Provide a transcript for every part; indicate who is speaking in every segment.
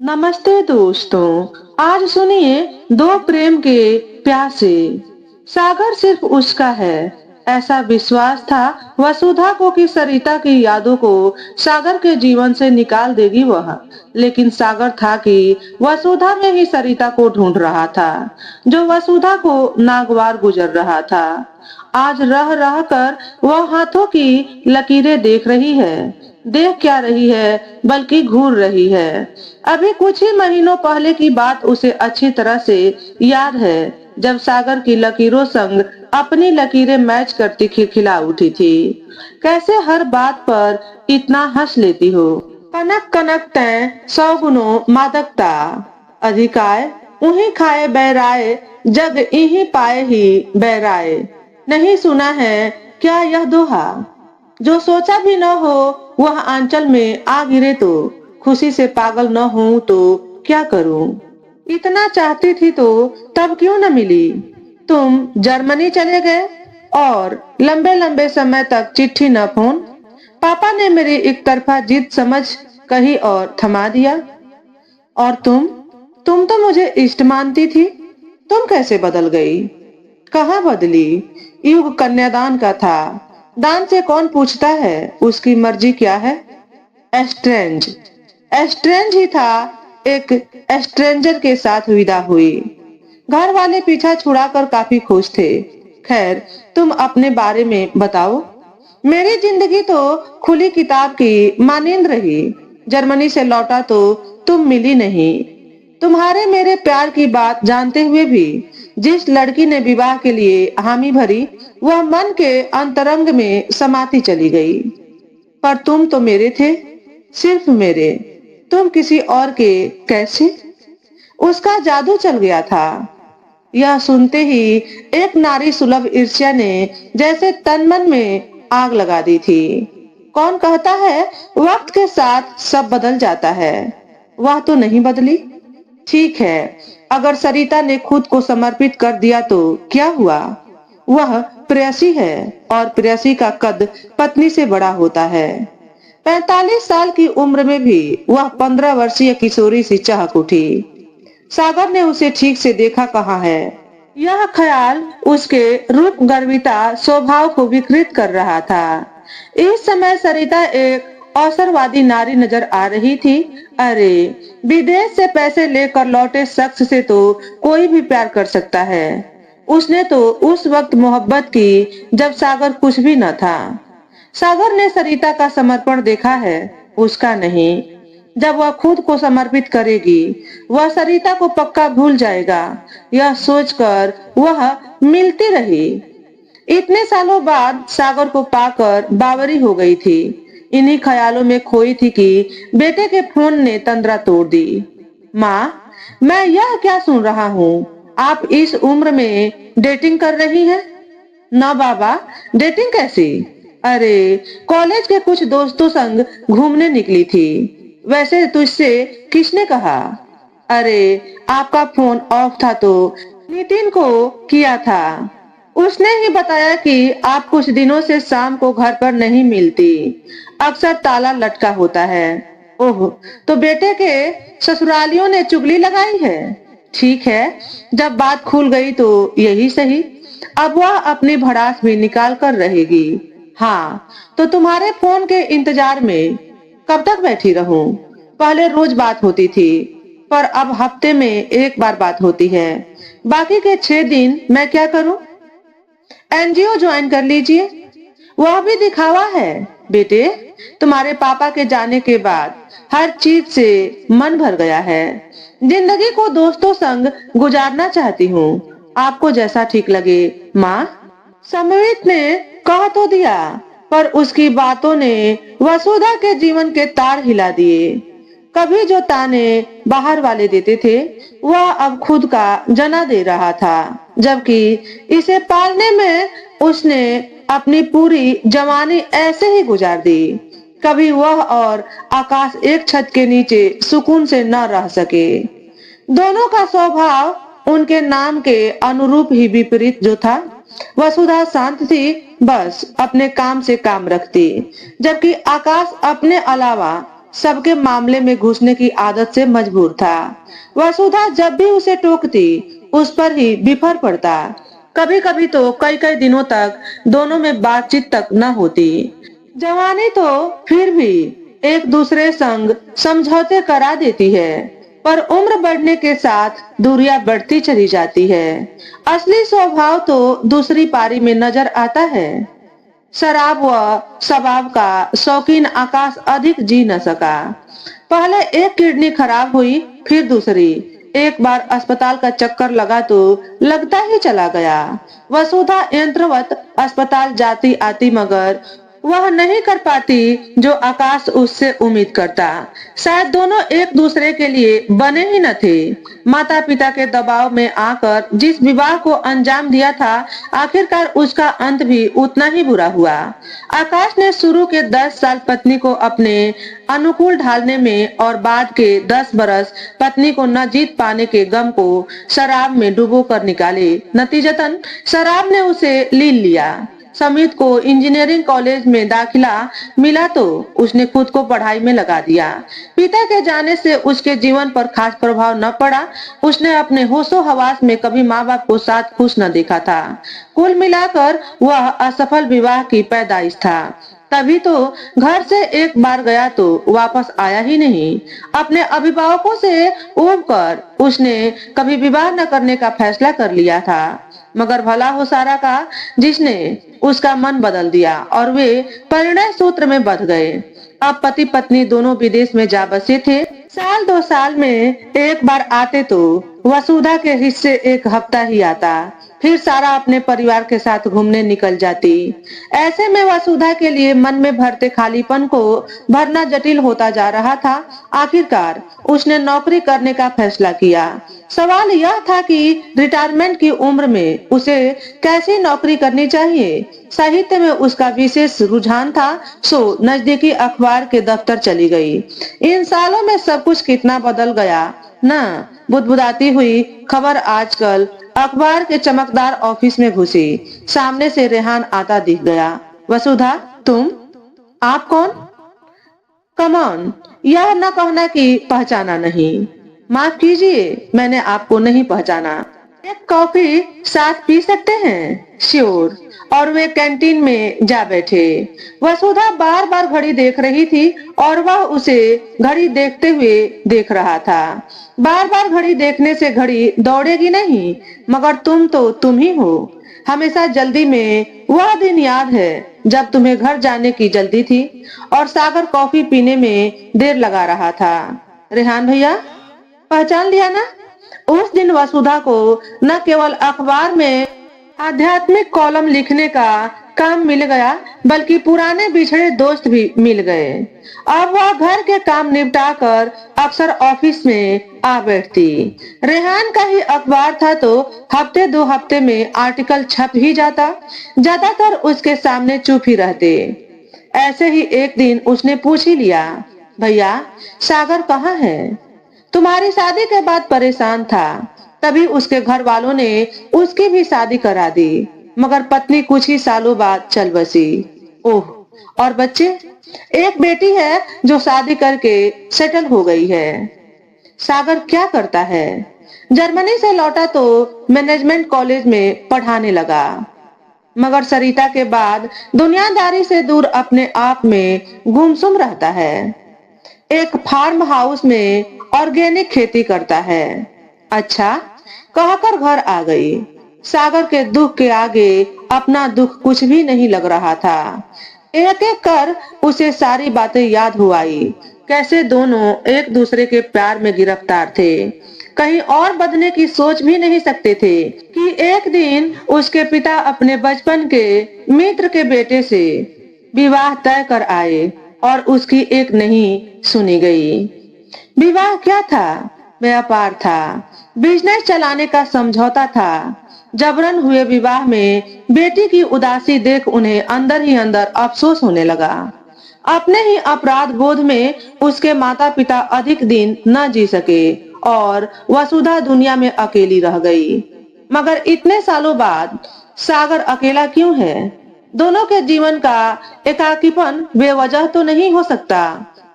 Speaker 1: नमस्ते दोस्तों। आज सुनिए दो प्रेम के प्यासे। सागर सिर्फ उसका है, ऐसा विश्वास था वसुधा को कि सरिता की यादों को सागर के जीवन से निकाल देगी वह। लेकिन सागर था कि वसुधा में ही सरिता को ढूंढ रहा था, जो वसुधा को नागवार गुजर रहा था। आज रह रह कर वह हाथों की लकीरें देख रही है। देख क्या रही है, बल्कि घूर रही है। अभी कुछ ही महीनों पहले की बात उसे अच्छी तरह से याद है, जब सागर की लकीरों संग अपनी लकीरें मैच करती खिलखिला उठी थी। कैसे हर बात पर इतना हंस लेती हो। कनक कनक तैं सौ गुनो मादकता, अधिकाय उही खाए बैराए, जग इही पाए ही बैराए। नहीं सुना है क्या यह दोहा? जो सोचा भी न हो वह आंचल में आ गिरे तो खुशी से पागल न हूं तो क्या करूं। इतना चाहती थी तो तब क्यों न मिली। तुम जर्मनी चले गए और लंबे लंबे समय तक चिट्ठी न फोन। पापा ने मेरी एक तरफा जिद समझ कही और थमा दिया। और तुम तो मुझे इष्ट मानती थी। तुम कैसे बदल गई? कहाँ बदली? युग कन्यादान का था। दान से कौन पूछता है उसकी मर्जी क्या है। एस्ट्रेंज एस्ट्रेंज ही था। एक एस्ट्रेंजर के साथ विदा हुई। घर वाले पीछा छुड़ाकर काफी खुश थे। खैर, तुम अपने बारे में बताओ। मेरी जिंदगी तो खुली किताब की मानिंद रही। जर्मनी से लौटा तो तुम मिली नहीं। तुम्हारे मेरे प्यार की बात जानते हुए भी जिस लड़की ने विवाह के लिए हामी भरी, वह मन के अंतरंग में समाती चली गई। पर तुम तो मेरे थे, सिर्फ मेरे। तुम किसी और के कैसे? उसका जादू चल गया था। यह सुनते ही एक नारी सुलभ ईर्ष्या ने जैसे तन मन में आग लगा दी थी। कौन कहता है वक्त के साथ सब बदल जाता है? वह तो नहीं बदली। ठीक है, अगर सरिता ने खुद को समर्पित कर दिया तो क्या हुआ? वह प्रेयसी है और प्रेयसी का कद पत्नी से बड़ा होता है। 45 साल की उम्र में भी वह 15 वर्षीय किशोरी सी चहक उठी। सागर ने उसे ठीक से देखा कहाँ है। यह ख्याल उसके रूप गर्विता स्वभाव को विकृत कर रहा था। इस समय सरिता एक अवसरवादी नारी नजर आ रही थी। अरे, विदेश से पैसे लेकर लौटे शख्स से तो कोई भी प्यार कर सकता है। उसने तो उस वक्त मोहब्बत की जब सागर कुछ भी न था। सागर ने सरिता का समर्पण देखा है, उसका नहीं। जब वह खुद को समर्पित करेगी, वह सरिता को पक्का भूल जाएगा। यह सोचकर वह मिलती रही। इतने सालों बाद सागर को पाकर बावरी हो गई थी। इन्हीं ख्यालों में खोई थी कि बेटे के फोन ने तंद्रा तोड़ दी। माँ, मैं यह क्या सुन रहा हूँ? आप इस उम्र में डेटिंग कर रही हैं? ना बाबा, डेटिंग कैसी? अरे, कॉलेज के कुछ दोस्तों संग घूमने निकली थी। वैसे तुझसे किसने कहा? अरे, आपका फोन ऑफ था तो नितिन को किया था। उसने ही बताया कि आप कुछ दिनों से शाम को घर पर नहीं मिलती। अक्सर ताला लटका होता है। ओह, तो बेटे के ससुरालियों ने चुगली लगाई है। ठीक है, जब बात खुल गई तो यही सही। अब वह अपनी भड़ास भी निकाल कर रहेगी। हाँ, तो तुम्हारे फोन के इंतजार में कब तक बैठी रहूं? पहले रोज बात होती थी, पर अब हफ्ते में एक बार बात होती है। बाकी के 6 दिन मैं क्या करूं? एनजीओ ज्वाइन कर लीजिए। वह भी दिखावा है। बेटे, तुम्हारे पापा के जाने के बाद हर चीज से मन भर गया है। जिंदगी को दोस्तों संग गुजारना चाहती हूँ। आपको जैसा ठीक लगे। माँ, समवित ने कह तो दिया, पर उसकी बातों ने वसुधा के जीवन के तार हिला दिए। कभी जो ताने बाहर वाले देते थे, वह अब खुद का जना दे रहा था, जबकि इसे पालने में उसने अपनी पूरी जवानी ऐसे ही गुजार दी। कभी वह और आकाश एक छत के नीचे सुकून से न रह सके। दोनों का स्वभाव उनके नाम के अनुरूप ही विपरीत जो था। वसुधा शांत थी, बस अपने काम से काम रखती, जबकि आकाश अपने अलावा सबके मामले में घुसने की आदत से मजबूर था। वसुधा जब भी उसे टोकती, उस पर ही बिफर पड़ता। कभी कभी तो कई कई दिनों तक दोनों में बातचीत तक न होती। जवानी तो फिर भी एक दूसरे संग समझौते करा देती है, पर उम्र बढ़ने के साथ दूरियां बढ़ती चली जाती है। असली स्वभाव तो दूसरी पारी में नजर आता है। शराब व शबाब का शौकीन आकाश अधिक जी न सका। पहले एक किडनी खराब हुई, फिर दूसरी। एक बार अस्पताल का चक्कर लगा तो लगता ही चला गया। वसुधा यंत्रवत अस्पताल जाती आती, मगर वह नहीं कर पाती जो आकाश उससे उम्मीद करता। शायद दोनों एक दूसरे के लिए बने ही न थे। माता पिता के दबाव में आकर जिस विवाह को अंजाम दिया था, आखिरकार उसका अंत भी उतना ही बुरा हुआ। आकाश ने शुरू के 10 साल पत्नी को अपने अनुकूल ढालने में और बाद के 10 बरस पत्नी को न जीत पाने के गम को शराब में डुबो कर निकाले। नतीजतन शराब ने उसे लील लिया। समित को इंजीनियरिंग कॉलेज में दाखिला मिला तो उसने खुद को पढ़ाई में लगा दिया। पिता के जाने से उसके जीवन पर खास प्रभाव न पड़ा। उसने अपने होशो हवास में कभी माँ बाप को साथ खुश न देखा था। कुल मिलाकर वह असफल विवाह की पैदाइश था। तभी तो घर से एक बार गया तो वापस आया ही नहीं। अपने अभिभावकों से ऊब कर उसने कभी विवाह न करने का फैसला कर लिया था। मगर भला हो सारा का, जिसने उसका मन बदल दिया और वे परिणय सूत्र में बंध गए। अब पति पत्नी दोनों विदेश में जा बसे थे। साल 2 साल में एक बार आते तो वसुधा के हिस्से एक हफ्ता ही आता, फिर सारा अपने परिवार के साथ घूमने निकल जाती। ऐसे में वसुधा के लिए मन में भरते खालीपन को भरना जटिल होता जा रहा था। आखिरकार उसने नौकरी करने का फैसला किया। सवाल यह था कि रिटायरमेंट की उम्र में उसे कैसी नौकरी करनी चाहिए। साहित्य में उसका विशेष रुझान था, सो नजदीकी अखबार के दफ्तर चली गई। इन सालों में सब कुछ कितना बदल गया न। बुदबुदाती हुई खबर आजकल अखबार के चमकदार ऑफिस में घुसी। सामने से रेहान आता दिख गया। वसुधा, तुम? आप कौन? कमॉन, यह न कहना कि पहचाना नहीं। माफ कीजिए, मैंने आपको नहीं पहचाना। एक कॉफी साथ पी सकते हैं? श्योर। और वे कैंटीन में जा बैठे। वसुधा बार बार घड़ी देख रही थी और वह उसे घड़ी देखते हुए देख रहा था। बार बार घड़ी देखने से घड़ी दौड़ेगी नहीं, मगर तुम तो तुम ही हो। हमेशा जल्दी में। वह दिन याद है जब तुम्हें घर जाने की जल्दी थी और सागर कॉफी पीने में देर लगा रहा था। रेहान भैया, पहचान लिया ना? उस दिन वसुधा को न केवल अखबार में आध्यात्मिक कॉलम लिखने का काम मिल गया, बल्कि पुराने बिछड़े दोस्त भी मिल गए। अब वह घर के काम निपटा कर अक्सर ऑफिस में आ बैठती। रेहान का ही अखबार था तो हफ्ते 2 हफ्ते में आर्टिकल छप ही जाता। ज्यादातर उसके सामने चुप ही रहते। ऐसे ही एक दिन उसने पूछ ही लिया, भैया सागर कहाँ है? तुम्हारी शादी के बाद परेशान था, तभी उसके घर वालों ने उसकी भी शादी करा दी, मगर पत्नी कुछ ही सालों बाद चल बसी। ओह, और बच्चे? एक बेटी है जो शादी करके सेटल हो गई है। सागर क्या करता है? जर्मनी से लौटा तो मैनेजमेंट कॉलेज में पढ़ाने लगा, मगर सरिता के बाद दुनियादारी से दूर अपने आप में गुमसुम रहता है। एक फार्म हाउस में ऑर्गेनिक खेती करता है। अच्छा, कहकर घर आ गई। सागर के दुख के आगे अपना दुख कुछ भी नहीं लग रहा था। एक एक कर उसे सारी बातें याद हो आई। कैसे दोनों एक दूसरे के प्यार में गिरफ्तार थे। कहीं और बदलने की सोच भी नहीं सकते थे कि एक दिन उसके पिता अपने बचपन के मित्र के बेटे से विवाह तय कर आए और उसकी एक नहीं सुनी गई। विवाह क्या था? व्यापार था, बिजनेस चलाने का समझौता था। जबरन हुए विवाह में बेटी की उदासी देख उन्हें अंदर ही अंदर अफसोस होने लगा। अपने ही अपराध बोध में उसके माता पिता अधिक दिन न जी सके और वसुधा दुनिया में अकेली रह गई। मगर इतने सालों बाद सागर अकेला क्यों है? दोनों के जीवन का एकाकीपन बेवजह तो नहीं हो सकता।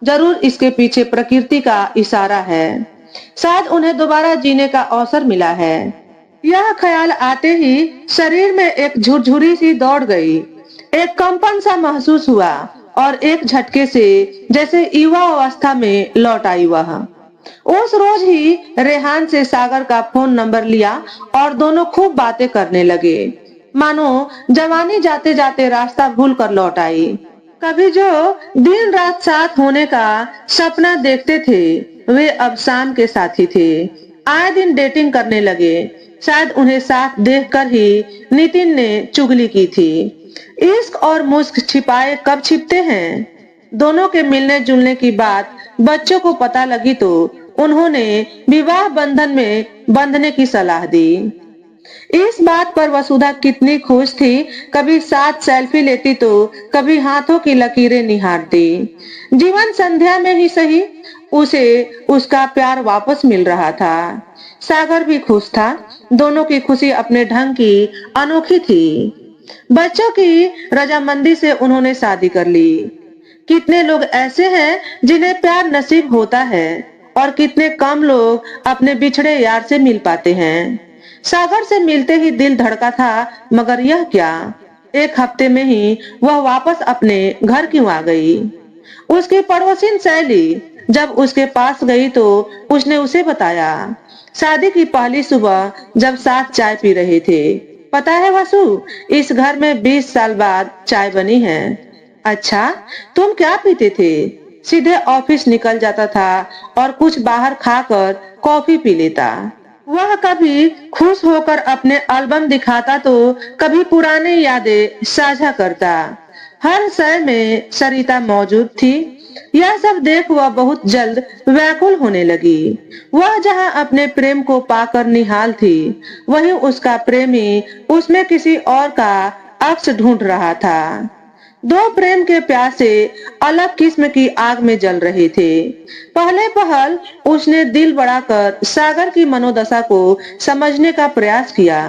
Speaker 1: जरूर इसके पीछे प्रकृति का इशारा है। शायद उन्हें दोबारा जीने का अवसर मिला है। यह ख्याल आते ही शरीर में एक झुरझुरी सी दौड़ गई। एक कंपन सा महसूस हुआ और एक झटके से जैसे युवा अवस्था में लौट आई वह। उस रोज ही रेहान से सागर का फोन नंबर लिया और दोनों खूब बातें करने लगे, मानो जवानी जाते जाते रास्ता भूल कर लौट आई। कभी जो दिन रात साथ होने का सपना देखते थे वे अब शाम के साथी थे। आए दिन डेटिंग करने लगे। शायद उन्हें साथ देखकर ही नितिन ने चुगली की थी। इश्क और मुश्क छिपाए कब छिपते हैं। दोनों के मिलने जुलने की बात बच्चों को पता लगी तो उन्होंने विवाह बंधन में बंधने की सलाह दी। इस बात पर वसुधा कितनी खुश थी। कभी साथ सेल्फी लेती तो कभी हाथों की लकीरें निहारती। जीवन संध्या में ही सही उसे उसका प्यार वापस मिल रहा था। सागर भी खुश था। दोनों की खुशी अपने ढंग की अनोखी थी। बच्चों की रजामंदी से उन्होंने शादी कर ली। कितने लोग ऐसे हैं जिन्हें प्यार नसीब होता है और कितने कम लोग अपने बिछड़े यार से मिल पाते हैं। सागर से मिलते ही दिल धड़का था, मगर यह क्या, एक हफ्ते में ही वह वापस अपने घर क्यों आ गई। उसकी पड़ोसिन शैली जब उसके पास गई तो उसने उसे बताया, शादी की पहली सुबह जब साथ चाय पी रहे थे, पता है वसु, इस घर में 20 साल बाद चाय बनी है। अच्छा, तुम क्या पीते थे? सीधे ऑफिस निकल जाता था और कुछ बाहर खाकर कॉफी पी लेता। वह कभी खुश होकर अपने एल्बम दिखाता तो कभी पुरानी यादें साझा करता। हर शय में सरिता मौजूद थी। यह सब देख वह बहुत जल्द व्याकुल होने लगी। वह जहां अपने प्रेम को पाकर निहाल थी, वहीं उसका प्रेमी उसमें किसी और का अक्स ढूंढ रहा था। दो प्रेम के प्यासे अलग किस्म की आग में जल रहे थे। पहले पहल उसने दिल बढ़ाकर सागर की मनोदशा को समझने का प्रयास किया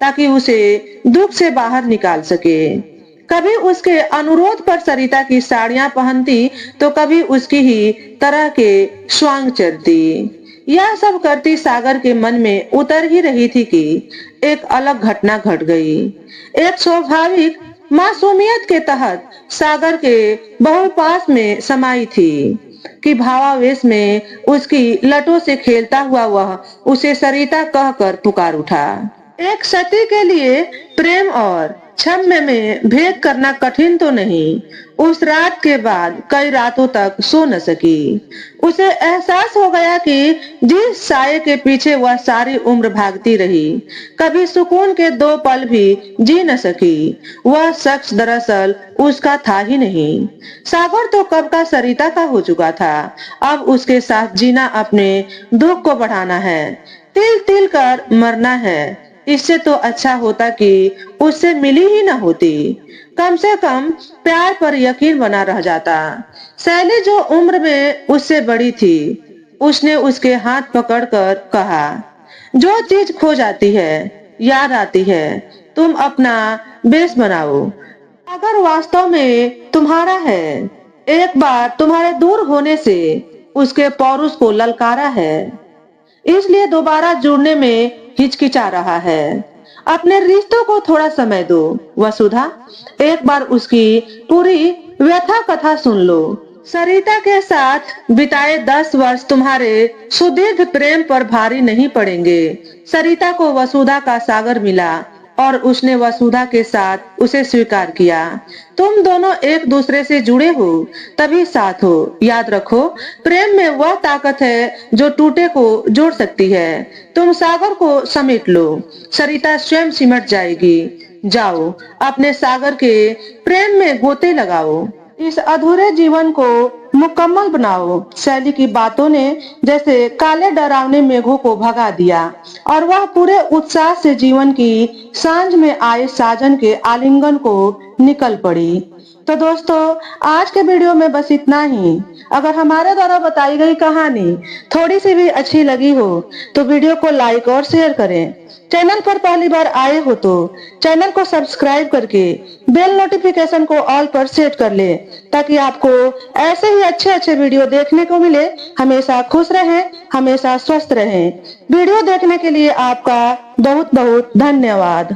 Speaker 1: ताकि उसे दुख से बाहर निकाल सके। कभी उसके अनुरोध पर सरिता की साड़ियां पहनती तो कभी उसकी ही तरह के स्वांग चढ़ती। यह सब करती सागर के मन में उतर ही रही थी कि एक अलग घटना घट गई। एक स्वाभाविक मासूमियत के तहत सागर के बहु पास में समाई थी कि भावावेश में उसकी लटों से खेलता हुआ वह उसे सरिता कहकर पुकार उठा। एक सती के लिए प्रेम और क्षम्य में भेद करना कठिन तो नहीं। उस रात के बाद कई रातों तक सो न सकी। उसे एहसास हो गया कि जिस साये के पीछे वह सारी उम्र भागती रही, कभी सुकून के 2 पल भी जी न सकी। वह शख्स दरअसल उसका था ही नहीं। सागर तो कब का सरिता का हो चुका था। अब उसके साथ जीना अपने दुख को बढ़ाना है, तिल तिल कर मरना है। इससे तो अच्छा होता कि उससे मिली ही न होती। कम से कम प्यार पर यकीन बना रह जाता। शैली जो उम्र में उससे बड़ी थी, उसने उसके हाथ पकड़कर कहा, जो चीज खो जाती है याद आती है, तुम अपना बेस बनाओ। अगर वास्तव में तुम्हारा है, एक बार तुम्हारे दूर होने से उसके पौरुष को ललकारा है, इसलिए दोबारा जुड़ने में हिचकिचा रहा है। अपने रिश्तों को थोड़ा समय दो वसुधा। एक बार उसकी पूरी व्यथा कथा सुन लो। सरिता के साथ बिताए 10 वर्ष तुम्हारे सुदीर्घ प्रेम पर भारी नहीं पड़ेंगे। सरिता को वसुधा का सागर मिला और उसने वसुधा के साथ उसे स्वीकार किया। तुम दोनों एक दूसरे से जुड़े हो तभी साथ हो। याद रखो, प्रेम में वह ताकत है जो टूटे को जोड़ सकती है। तुम सागर को समेट लो, सरिता स्वयं सिमट जाएगी। जाओ अपने सागर के प्रेम में गोते लगाओ, इस अधूरे जीवन को मुकम्मल बनाओ। शैली की बातों ने जैसे काले डरावने मेघों को भगा दिया और वह पूरे उत्साह से जीवन की सांझ में आए साजन के आलिंगन को निकल पड़ी। तो दोस्तों, आज के वीडियो में बस इतना ही। अगर हमारे द्वारा बताई गई कहानी थोड़ी सी भी अच्छी लगी हो तो वीडियो को लाइक और शेयर करें। चैनल पर पहली बार आए हो तो चैनल को सब्सक्राइब करके बेल नोटिफिकेशन को ऑल पर सेट कर ले, ताकि आपको ऐसे ही अच्छे अच्छे वीडियो देखने को मिले। हमेशा खुश रहें, हमेशा स्वस्थ रहें। वीडियो देखने के लिए आपका बहुत बहुत धन्यवाद।